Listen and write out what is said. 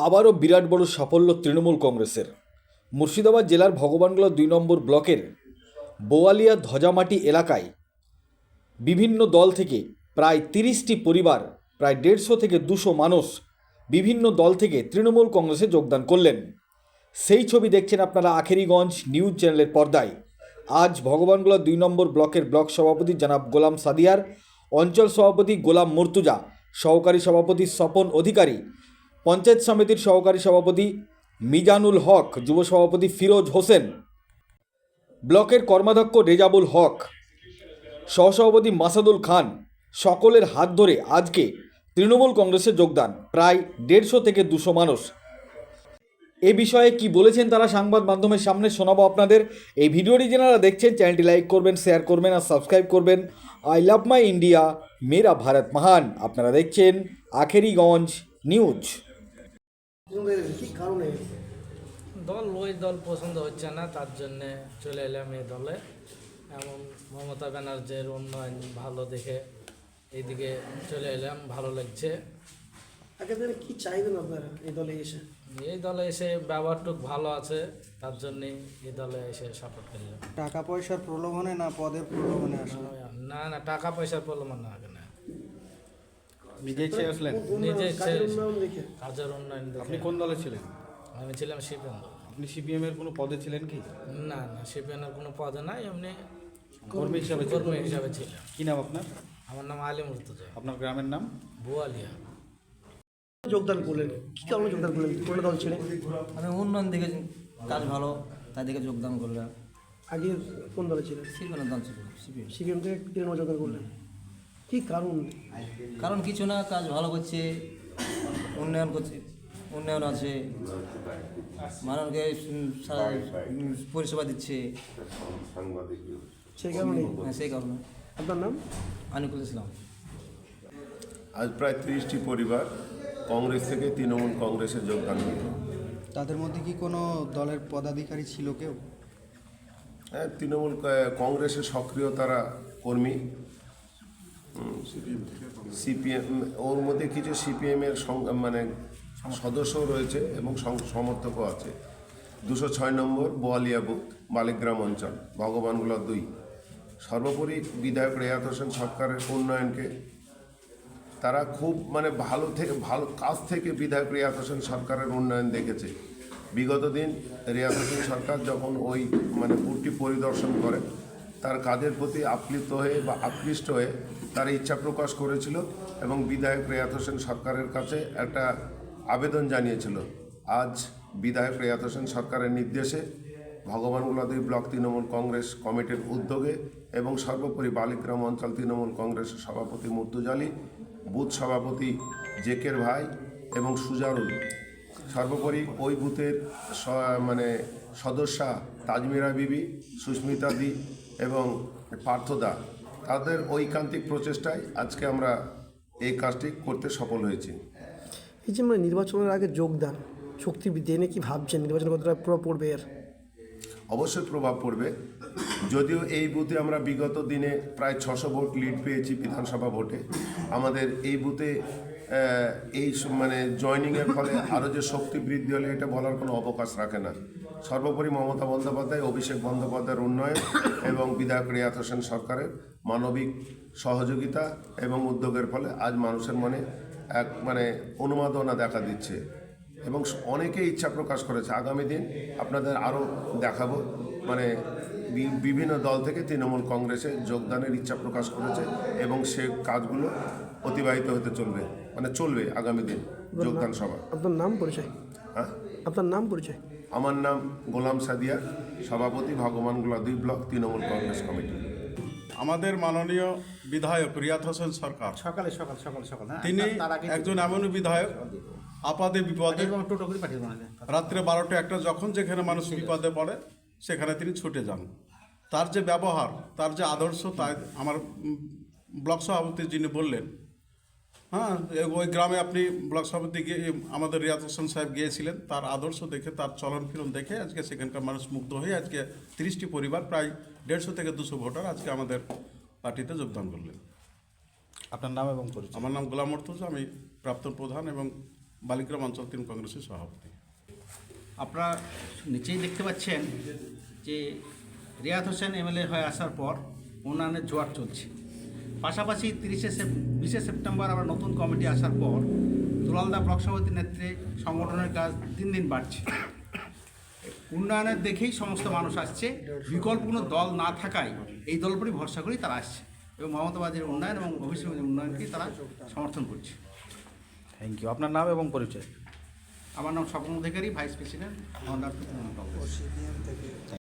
আবারও বিরাট বড় সাফল্য তৃণমূল কংগ্রেসের। মুর্শিদাবাদ জেলার ভগবানগোলা 2 নম্বর ব্লকের বোয়ালিয়া ধ্বজামাটি এলাকায় বিভিন্ন দল থেকে প্রায় 30টি পরিবার, প্রায় 150 থেকে 200 মানুষ বিভিন্ন দল থেকে তৃণমূল কংগ্রেসে যোগদান করলেন। সেই ছবি দেখছেন আপনারা আখেরিগঞ্জ নিউজ চ্যানেলের পর্দায়। আজ ভগবানগোলা 2 নম্বর ব্লকের ব্লক সভাপতি জনাব গোলাম সাদিয়ার, অঞ্চল সভাপতি গোলাম মুর্তুজা, সহকারী সভাপতি স্বপন অধিকারী, পঞ্চায়েত সমিতির সহকারী সভাপতি মিজানুল হক, যুব সভাপতি ফিরোজ হোসেন, ব্লকের কর্মাধ্যক্ষ রেজাবুল হক, সহসভাপতি মাসাদুল খান, সকলের হাত ধরে আজকে তৃণমূল কংগ্রেসে যোগদান প্রায় 150 থেকে 200 মানুষ। এ বিষয়ে কি বলেছেন তারা সংবাদ মাধ্যমের সামনে শোনাবো আপনাদের। এই ভিডিওটি যারা দেখছেন চ্যানেলটি লাইক করবেন, শেয়ার করবেন আর সাবস্ক্রাইব করবেন। আই লাভ মাই ইন্ডিয়া, মেরা ভারত মহান। আপনারা দেখছেন আখেরিগঞ্জ নিউজ। কি কারণে ওই দল পছন্দ হচ্ছে না, তার জন্যে চলে এলাম এই দলে। এমন মমতা ব্যানার্জির উন্নয়ন ভালো দেখে এইদিকে চলে এলাম, ভালো লাগছে। আগে থেকে কি চাইবেন আপনারা এই দলে এসে? এই দলে এসে ব্যবহারটুক ভালো আছে, তার জন্যেই এই দলে এসে সাপোর্ট করলাম। টাকা পয়সার প্রলোভনে না পদের প্রলোভনে আসলে? না না, টাকা পয়সার প্রলোভন না, আগে না, নিজে ইচ্ছে আসলেন? নিজে কাজের উন্নয়ন দেখে। কাজের উন্নয়ন আপনি দেখে। কোন দলে ছিলেন? আমি ছিলাম সিপিএম। আপনি সিপিএম এর কোনো পদে ছিলেন কি? না না, সিপিএম এর কোনো পদে নাই, এমনি কর্মী হিসাবে ছিলেন? কর্মী হিসাবে ছিলাম। কি নাম আপনার? আমার নাম আলী মুর্তুজা, আপনার গ্রামের নাম? বোয়ালিয়া। যোগদান করলেন, কি কারণে যোগদান করলেন, কোন দল ছেড়ে? আমি উন্নয়ন দেখে কাজ ভালো তাই দেখে যোগদান করলাম। আগে কোন দলে ছিলেন? সিপিএম দল ছিল, সিপিএম। সিপিএম থেকে তৃণমূল যোগদান করলেন, কি কারণ? কারণ কিছু না, কাজ ভালো করছে, উন্নয়ন করছে, উন্নয়ন আছে, মানুষকে পরিষেবা দিচ্ছে, সেই কারণে। হ্যাঁ সেই কারণে। আপনার নাম? আনিকুল ইসলাম। আজ প্রায় 30টি পরিবার কংগ্রেস থেকে তৃণমূল কংগ্রেসে যোগদান করল। তাদের মধ্যে কি কোনো দলের পদাধিকারী ছিল কেউ? হ্যাঁ, তৃণমূল কংগ্রেসের সক্রিয় তারা কর্মী। সিপিএম, ওর মধ্যে কিছু সিপিএমের মানে সদস্যও রয়েছে এবং সমর্থকও আছে। 206 নম্বর বোয়ালিয়া বুথ, বালিগ্রাম অঞ্চল, ভগবানগোলা 2। সর্বোপরি বিধায়ক রেয়াত হোসেন সরকারের উন্নয়নকে তারা খুব ভালো কাজ থেকে বিধায়ক রিয়াত হোসেন সরকারের উন্নয়ন দেখেছে। বিগত দিন রিয়াত হোসেন সরকার যখন ওই বুথটি পরিদর্শন করে, তার কাজের প্রতি আপ্লুত হয়ে বা আকৃষ্ট হয়ে তার ইচ্ছা প্রকাশ করেছিল এবং বিধায়ক রিয়াত হোসেন সরকারের কাছে একটা আবেদন জানিয়েছিল। আজ বিধায়ক রিয়াত হোসেন সরকারের নির্দেশে ভগবানগোলা 2 ব্লক তৃণমূল কংগ্রেস কমিটির উদ্যোগে এবং সর্বোপরি বালিগ্রাম অঞ্চল তৃণমূল কংগ্রেসের সভাপতি মুর্তুজা আলী, বুথ সভাপতি জেকের ভাই এবং সুজারুল, সর্বোপরি ওই বুথের সদস্যা তাজমিরা বিবি, সুস্মিতা দি এবং পার্থদা, তাদের ঐকান্তিক প্রচেষ্টায় আজকে আমরা এই কাজটি করতে সফল হয়েছি। এই যে নির্বাচনের আগে যোগদান শক্তি বৃদ্ধি এনে কি ভাবছেন, নির্বাচন কতটা প্রভাব পড়বে এর? অবশ্যই প্রভাব পড়বে। যদিও এই বুথে আমরা বিগত দিনে প্রায় 600 ভোট লিড পেয়েছি বিধানসভা ভোটে, আমাদের এই বুথে এই জয়নিংয়ের ফলে আরও যে শক্তি বৃদ্ধি হলে এটা বলার কোনো অবকাশ রাখে না। সর্বোপরি মমতা বন্দ্যোপাধ্যায়, অভিষেক বন্দ্যোপাধ্যায়ের উন্নয়ন এবং বিধায়ক রিয়াত হোসেন সরকারের মানবিক সহযোগিতা এবং উদ্যোগের ফলে আজ মানুষের মনে এক উন্মাদনা দেখা দিচ্ছে এবং অনেকে ইচ্ছা প্রকাশ করেছে। আগামী দিন আপনাদের আরও দেখাবো, বিভিন্ন দল থেকে তৃণমূল কংগ্রেসে যোগদানের ইচ্ছা প্রকাশ করেছে এবং সে কাজগুলো অতিবাহিত হতে চলবে আগামী দিন যোগদান সভা। আপনার নাম পরিচয়? হ্যাঁ, আপনার নাম পরিচয়? আমার নাম গোলাম সাদিয়া, সভাপতি ভগবানগোলা 2 ব্লক তৃণমূল কংগ্রেস কমিটি। আমাদের মাননীয় বিধায়ক রিয়াত হোসেন সরকার তিনি একজন এমন বিধায়ক, আপাদে বিপদে রাত্রে 12টা 1টা যখন যেখানে মানুষ বিপদে পড়ে সেখানে তিনি ছুটে যান। তার যে ব্যবহার, তার যে আদর্শ, তাই আমার ব্লক সভাপতি যিনি বললেন, হ্যাঁ, ওই গ্রামে আপনি ব্লক সভাপতি গিয়ে আমাদের রিয়াত হোসেন সাহেব গিয়েছিলেন, তার আদর্শ দেখে, তার চলন ফিরন দেখে আজকে সেখানকার মানুষ মুগ্ধ হয়ে আজকে 30টি পরিবার, প্রায় 150 থেকে 200 ভোটার আজকে আমাদের পার্টিতে যোগদান করলেন। আপনার নাম এবং পরিচয়? আমার নাম গোলাম মুর্তুজা, আমি প্রাক্তন প্রধান এবং বালিগ্রাম অঞ্চল তৃণমূল কংগ্রেসের সভাপতি। আপনারা নিচেই দেখতে পাচ্ছেন যে রিয়াদ হোসেন এমএলএ হয়ে আসার পর উন্নয়নের জোয়ার চলছে। পাশাপাশি 20 সেপ্টেম্বর আবার নতুন কমিটি আসার পর দুলালদা ব্লক সভাপতির নেতৃত্বে সংগঠনের কাজ দিন দিন বাড়ছে। উন্নয়নের দেখেই সমস্ত মানুষ আসছে, বিকল্প কোনো দল না থাকায় এই দল উপরই ভরসা করেই তারা আসছে এবং মমতা ব্যানার্জির উন্নয়ন এবং অভিষেক উন্নয়নকেই তারা সমর্থন করছে। Thank you. আপনার নাম এবং পরিচয়? আমার নাম Swapan Adhikari, vice president under Trinamool Congress.